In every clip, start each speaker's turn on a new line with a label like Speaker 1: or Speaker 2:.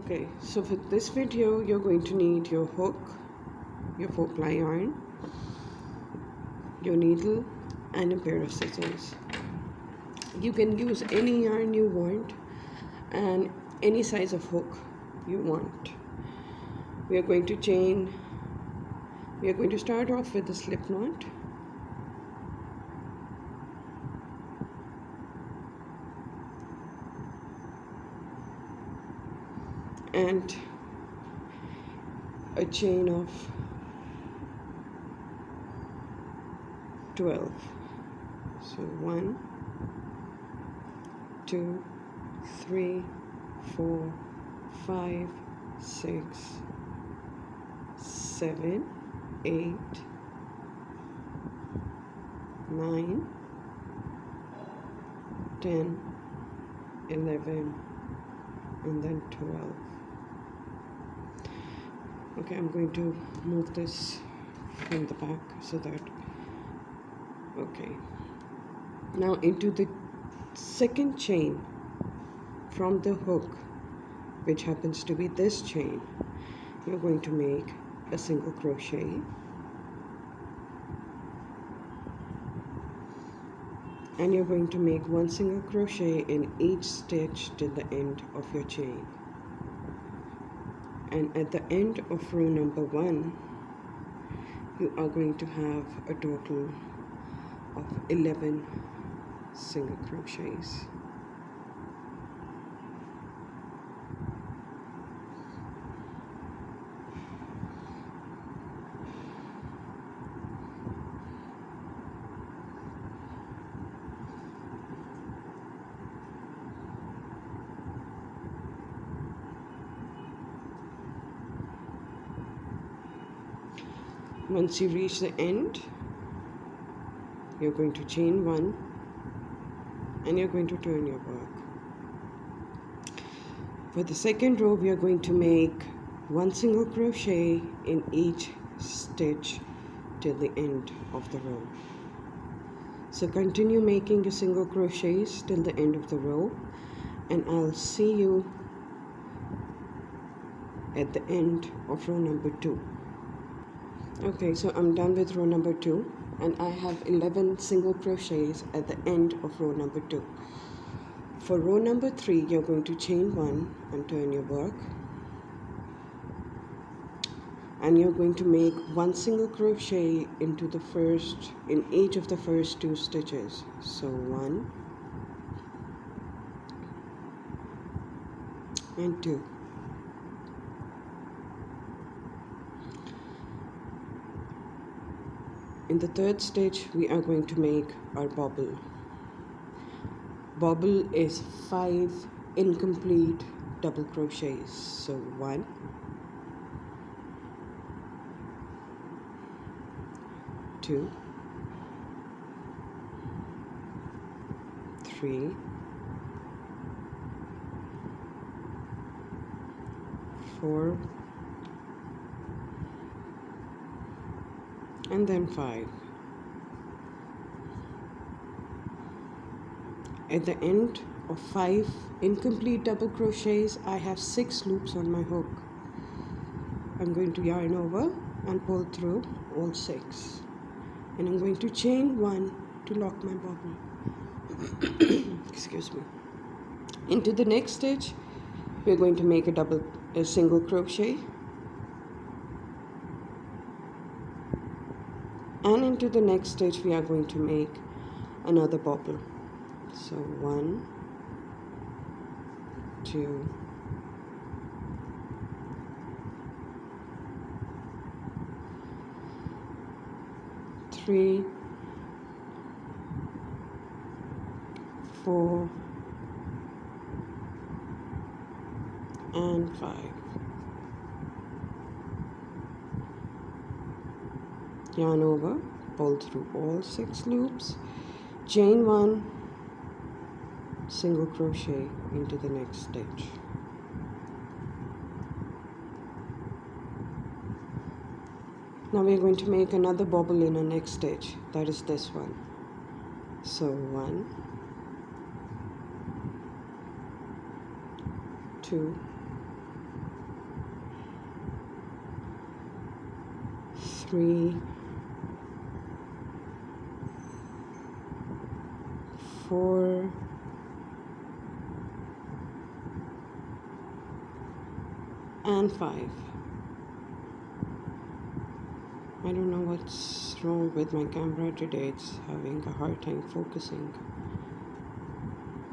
Speaker 1: Okay, so for this video you're going to need your hook, your 4-ply yarn, your needle and a pair of scissors. You can use any yarn you want and any size of hook you want. We are going to start off with the slip knot. And a chain of 12. So 1, 2, 3, 4, 5, 6, 7, 8, 9, 10, 11, and then 12. Okay, I'm going to move this from the back so that, okay. Now into the second chain from the hook, which happens to be this chain, you're going to make a single crochet. And you're going to make one single crochet in each stitch till the end of your chain. And at the end of row number 1, you are going to have a total of 11 single crochets. Once you reach the end, you're going to chain 1 and you're going to turn your work. For the second row, we are going to make one single crochet in each stitch till the end of the row. So continue making your single crochets till the end of the row, and I'll see you at the end of row number 2. Okay, so I'm done with row number 2 and I have 11 single crochets at the end of row number 2. For row number 3, you're going to chain 1 and turn your work, and you're going to make one single crochet in each of the first 2 stitches. So 1 and 2. In the third stitch, we are going to make our bobble. Bobble is 5 incomplete double crochets. So 1, 2, 3, 4, and then 5. At the end of 5 incomplete double crochets, I have 6 loops on my hook. I'm going to yarn over and pull through all 6, and I'm going to chain 1 to lock my bobble. Excuse me. Into the next stitch, we're going to make a single crochet, and into the next stitch we are going to make another bobble. So 1, 2, 3, 4, and 5. Yarn over, pull through all 6 loops, chain 1, single crochet into the next stitch. Now we are going to make another bobble in our next stitch, that is this one. So 1, 2, 3, 4, and 5. I don't know what's wrong with my camera today. It's having a hard time focusing.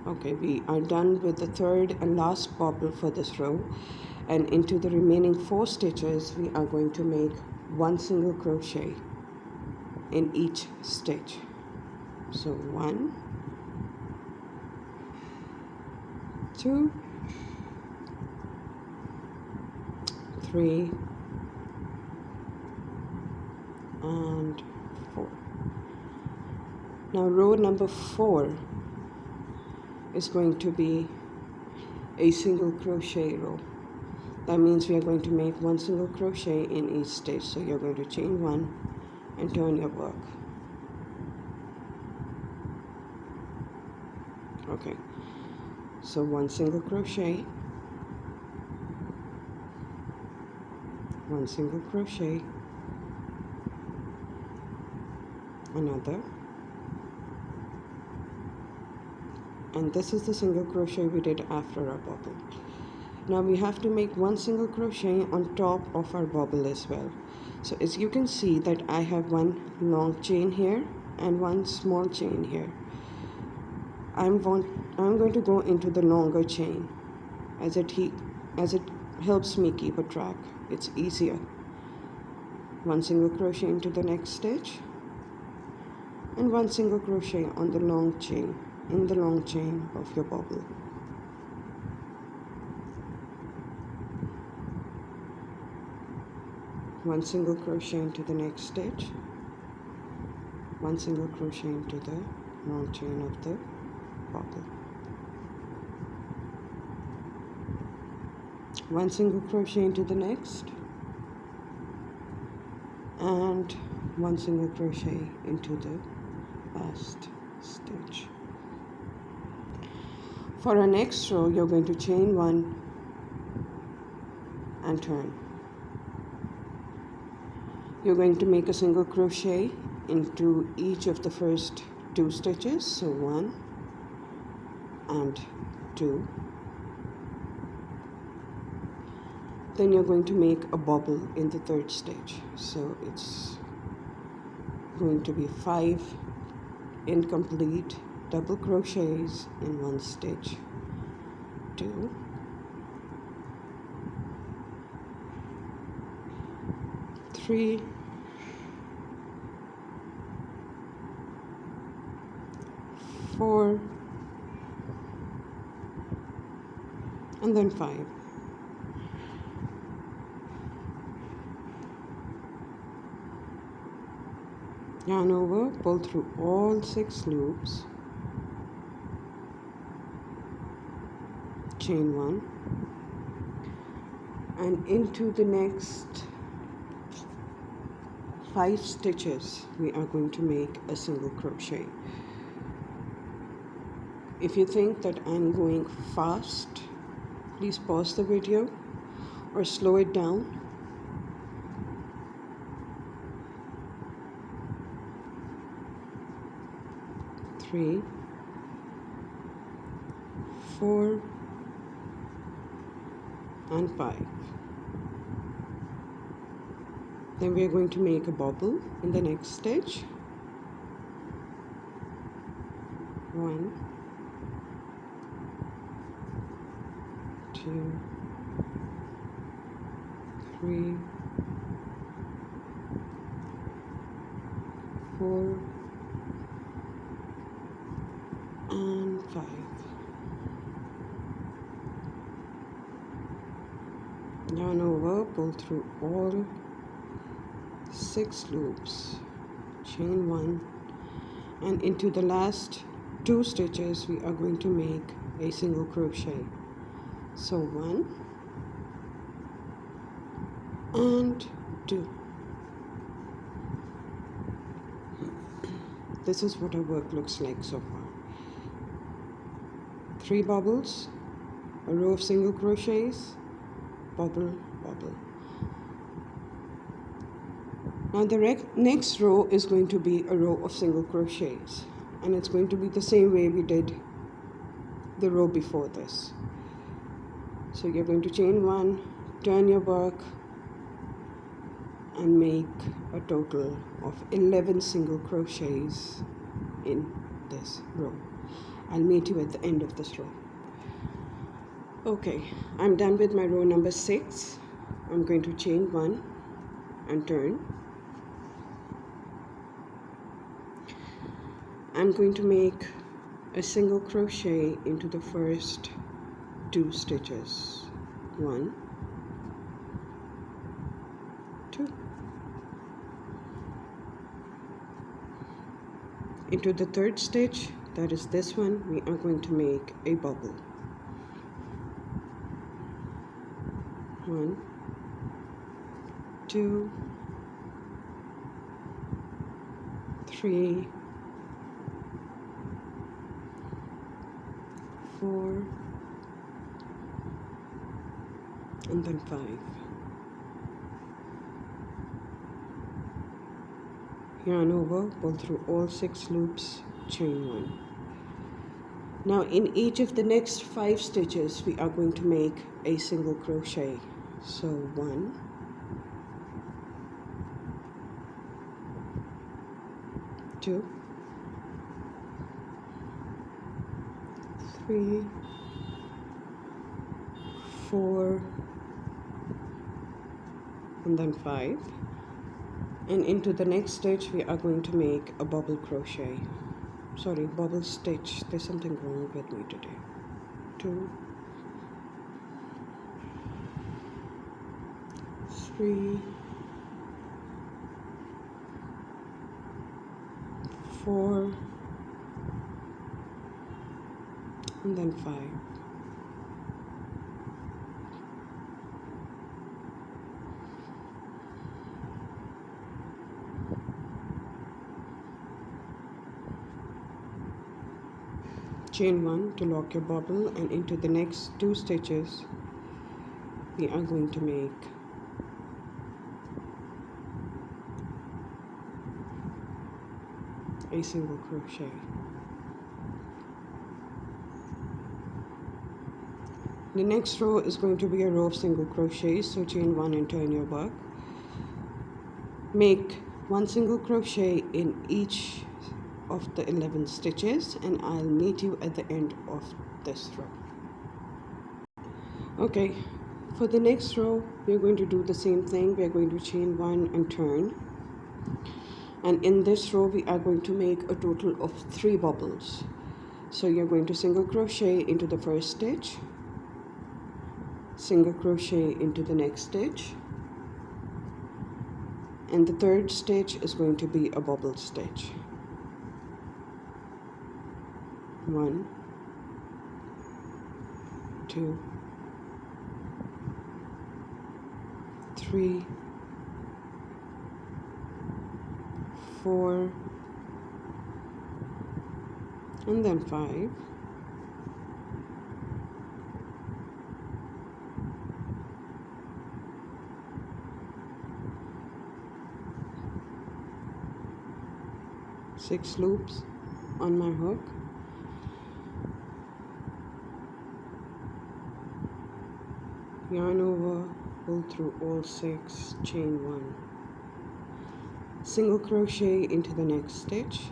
Speaker 1: Okay, we are done with the third and last bobble for this row, and into the remaining 4 stitches we are going to make 1 single crochet in each stitch. So 1, 2, 3, and 4. Now row number 4 is going to be a single crochet row. That means we are going to make 1 single crochet in each stitch. So you're going to chain 1 and turn your work. Okay, so 1 single crochet, 1 single crochet, another, and this is the single crochet we did after our bobble. Now we have to make 1 single crochet on top of our bobble as well. So as you can see that I have 1 long chain here and 1 small chain here. I'm going to go into the longer chain as it helps me keep a track. It's easier. 1 single crochet into the next stitch and 1 single crochet on the long chain, in the long chain of your bobble. One single crochet into the next stitch, 1 single crochet into the long chain of the bobble, 1 single crochet into the next, and 1 single crochet into the last stitch. For our next row, you're going to chain 1 and turn. You're going to make a single crochet into each of the first 2 stitches. So 1 and 2. Then you're going to make a bobble in the 3rd stitch. So it's going to be 5 incomplete double crochets in 1 stitch, 2, 3, 4, and then 5. Yarn over, pull through all 6 loops, chain 1, and into the next 5 stitches we are going to make a single crochet. If you think that I'm going fast, please pause the video or slow it down. Three, 4, and 5. Then we are going to make a bobble in the next stitch. 1, 2, 3, 4, and 5. Yarn over, pull through all 6 loops, chain 1, and into the last 2 stitches we are going to make a single crochet. So 1 and 2. This is what our work looks like so far. 3 bobbles, a row of single crochets, bobble, bobble. Now the next row is going to be a row of single crochets, and it's going to be the same way we did the row before this. So you're going to chain one, turn your work, and make a total of 11 single crochets in this row. I'll meet you at the end of this row. Okay, I'm done with my row number 6. I'm going to chain one and turn. I'm going to make a single crochet into the first 2 stitches. 1, 2. Into the third stitch, that is this one, we are going to make a bubble. 1, 2, 3, 4, and then 5. Yarn over, pull through all 6 loops, chain 1. Now in each of the next 5 stitches we are going to make a single crochet. So 1, 2, 3, 4, and then 5. And into the next stitch we are going to make a bubble crochet. Sorry, bubble stitch. There's something wrong with me today. 2, 3, 4, and then 5. Chain 1 to lock your bubble, and into the next 2 stitches we are going to make a single crochet. The next row is going to be a row of single crochets, so chain 1 and turn your work. Make 1 single crochet in each of the 11 stitches, and I'll meet you at the end of this row. Okay, for the next row we're going to do the same thing. We're going to chain 1 and turn, and in this row we are going to make a total of 3 bubbles. So you're going to single crochet into the first stitch, single crochet into the next stitch, and the third stitch is going to be a bubble stitch. 1, 2, 3, 4, and then 5. Six loops on my hook. Yarn over, pull through all 6, chain 1. Single crochet into the next stitch.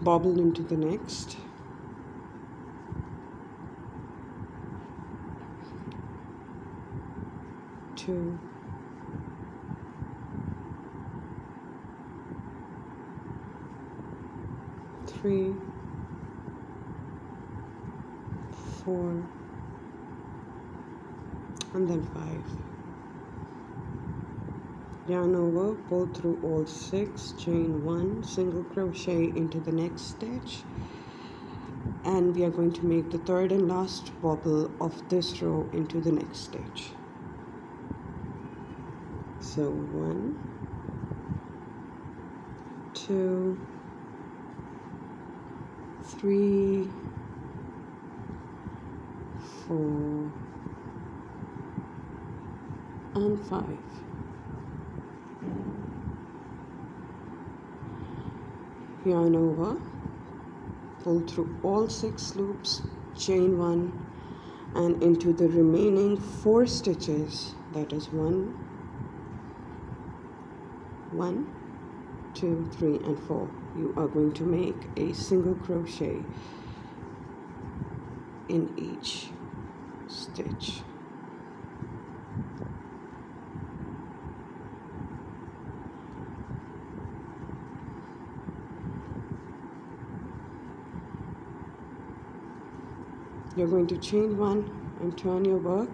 Speaker 1: Bobble into the next. Two, 3, 4, and then 5. Yarn over, pull through all 6, chain 1, single crochet into the next stitch, and we are going to make the third and last bobble of this row into the next stitch. So 1, 2, 3, 4 and 5. Yarn over, pull through all 6 loops, chain 1 and into the remaining 4 stitches, that is 1, 2, 3 and 4, you are going to make a single crochet in each stitch. You're going to chain 1 and turn your work.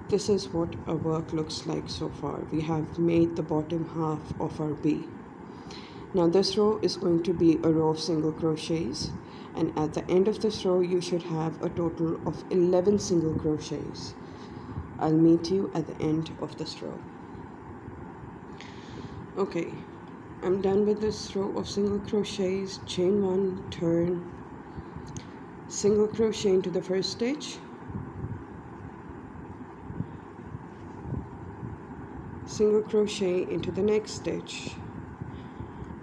Speaker 1: This is what our work looks like so far. We have made the bottom half of our bee. Now this row is going to be a row of single crochets, and at the end of this row you should have a total of 11 single crochets. I'll meet you at the end of this row. Okay, I'm done with this row of single crochets. Chain 1, turn, single crochet into the first stitch, single crochet into the next stitch,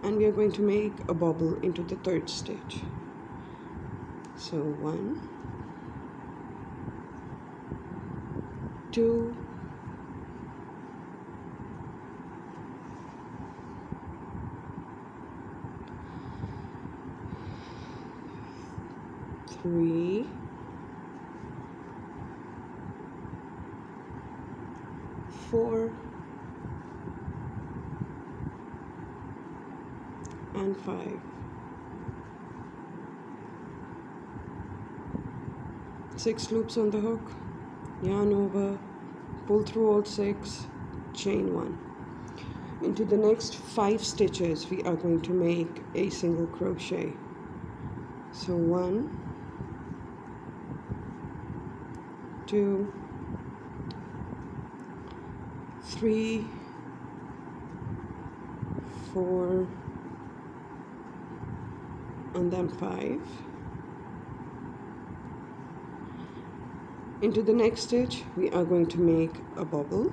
Speaker 1: and we are going to make a bobble into the third stitch. So 1, 2, 3, 4 and 5. 6 loops on the hook, yarn over, pull through all 6, chain 1. Into the next 5 stitches we are going to make a single crochet. So 1, 2, 3, 4 and then 5. Into the next stitch we are going to make a bobble.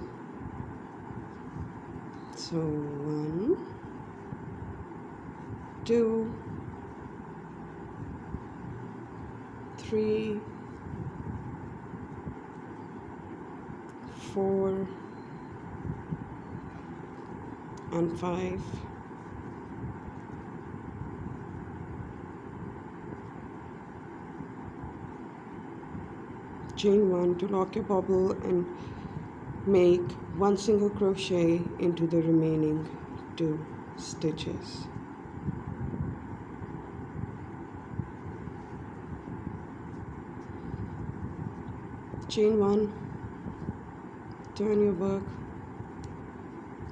Speaker 1: So 1, 2, 3, 4 and 5. Chain 1 to lock your bobble and make 1 single crochet into the remaining 2 stitches. Chain 1, turn your work.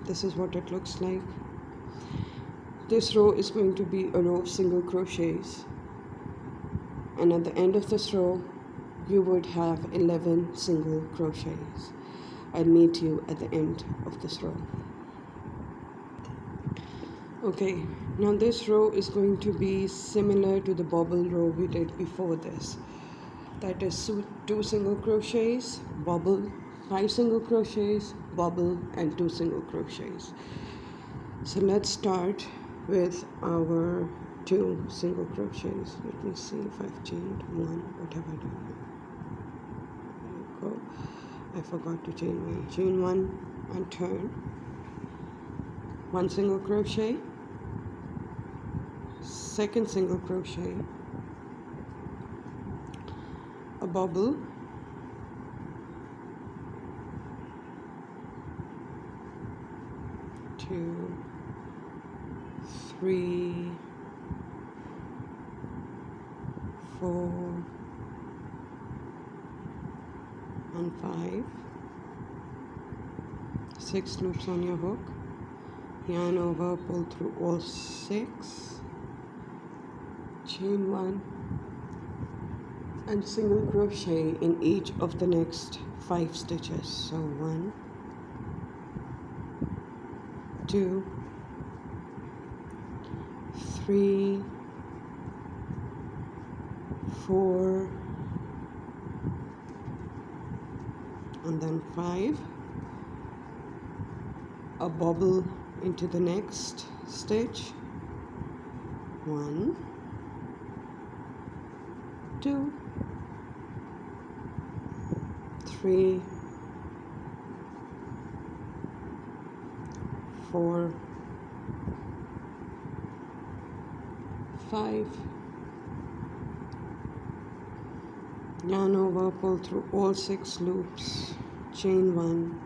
Speaker 1: This is what it looks like. This row is going to be a row of single crochets, and at the end of this row you would have 11 single crochets. I'll meet you at the end of this row. Okay, now this row is going to be similar to the bobble row we did before this. That is 2 single crochets, bobble, 5 single crochets, bobble and 2 single crochets. So let's start with our 2 single crochets. Let me see if I've chained 1. What have I done? There you go. I forgot to chain 1. Chain 1 and turn. 1 single crochet, second single crochet, a bobble, two, 3, 4 and 5. 6 loops on your hook, yarn over, pull through all 6, chain 1 and single crochet in each of the next 5 stitches. So 1, 2, 3, 4, and then 5, a bobble into the next stitch, 1, 2, 3, 4, 5, yarn over, pull through all 6 loops, chain 1,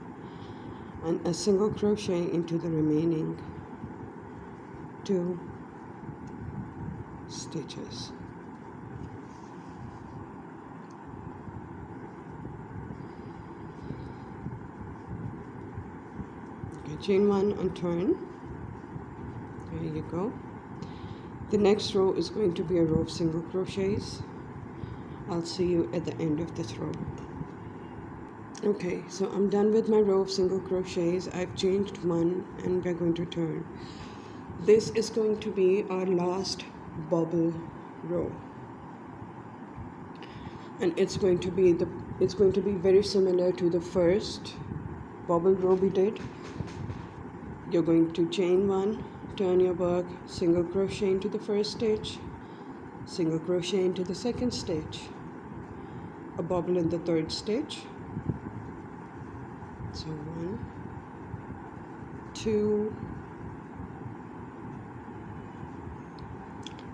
Speaker 1: and a single crochet into the remaining 2 stitches. Okay, chain 1 and turn. There you go. The next row is going to be a row of single crochets. I'll see you at the end of this row. Okay, so I'm done with my row of single crochets. I've changed one and we're going to turn. This is going to be our last bobble row, and it's going to be very similar to the first bobble row we did. You're going to chain 1, turn your work, single crochet into the first stitch, single crochet into the second stitch, a bobble in the third stitch. So 1, 2,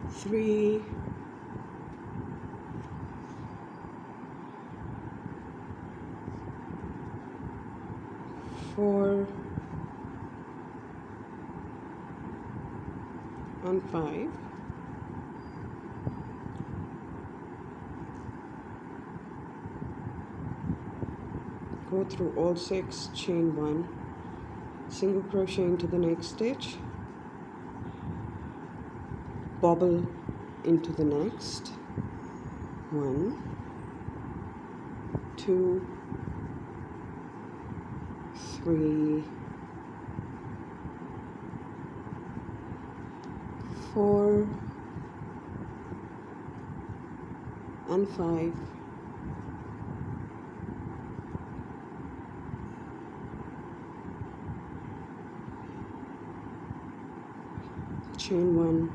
Speaker 1: 3, 4, and 5. Go through all 6, chain 1, single crochet into the next stitch, bobble into the next, 1, 2, 3, 4, and 5. Chain 1,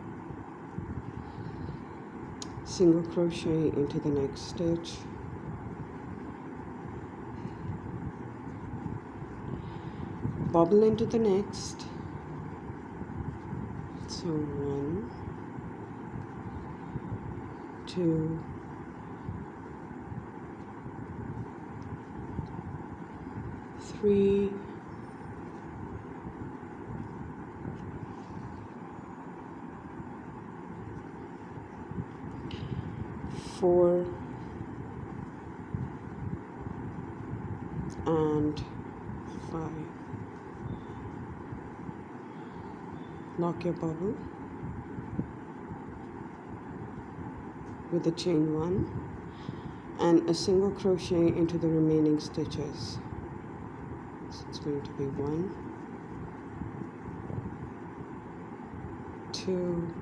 Speaker 1: single crochet into the next stitch, bobble into the next. So 1, 2, 3, 4, and 5. Lock your bubble with the chain 1 and a single crochet into the remaining stitches. So it's going to be 1, 2,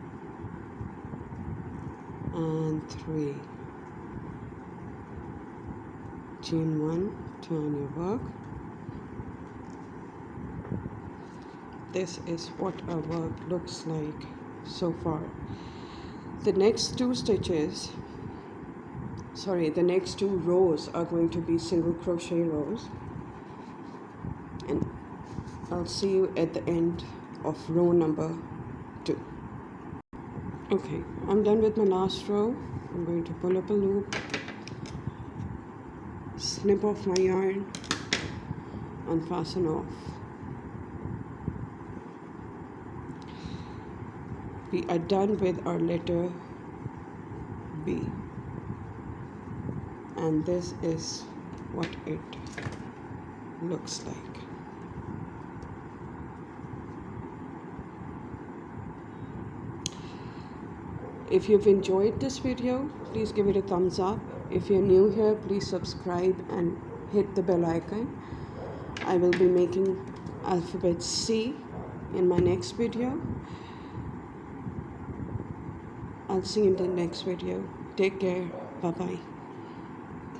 Speaker 1: and 3. Chain 1, turn your work. This is what our work looks like so far. The next two rows are going to be single crochet rows, and I'll see you at the end of row number 2. Okay, I'm done with my last row. I'm going to pull up a loop, snip off my yarn, and fasten off. We are done with our letter B, and this is what it looks like. If you've enjoyed this video, please give it a thumbs up. If you're new here, please subscribe and hit the bell icon. I will be making alphabet C in my next video. I'll see you in the next video. Take care. Bye bye.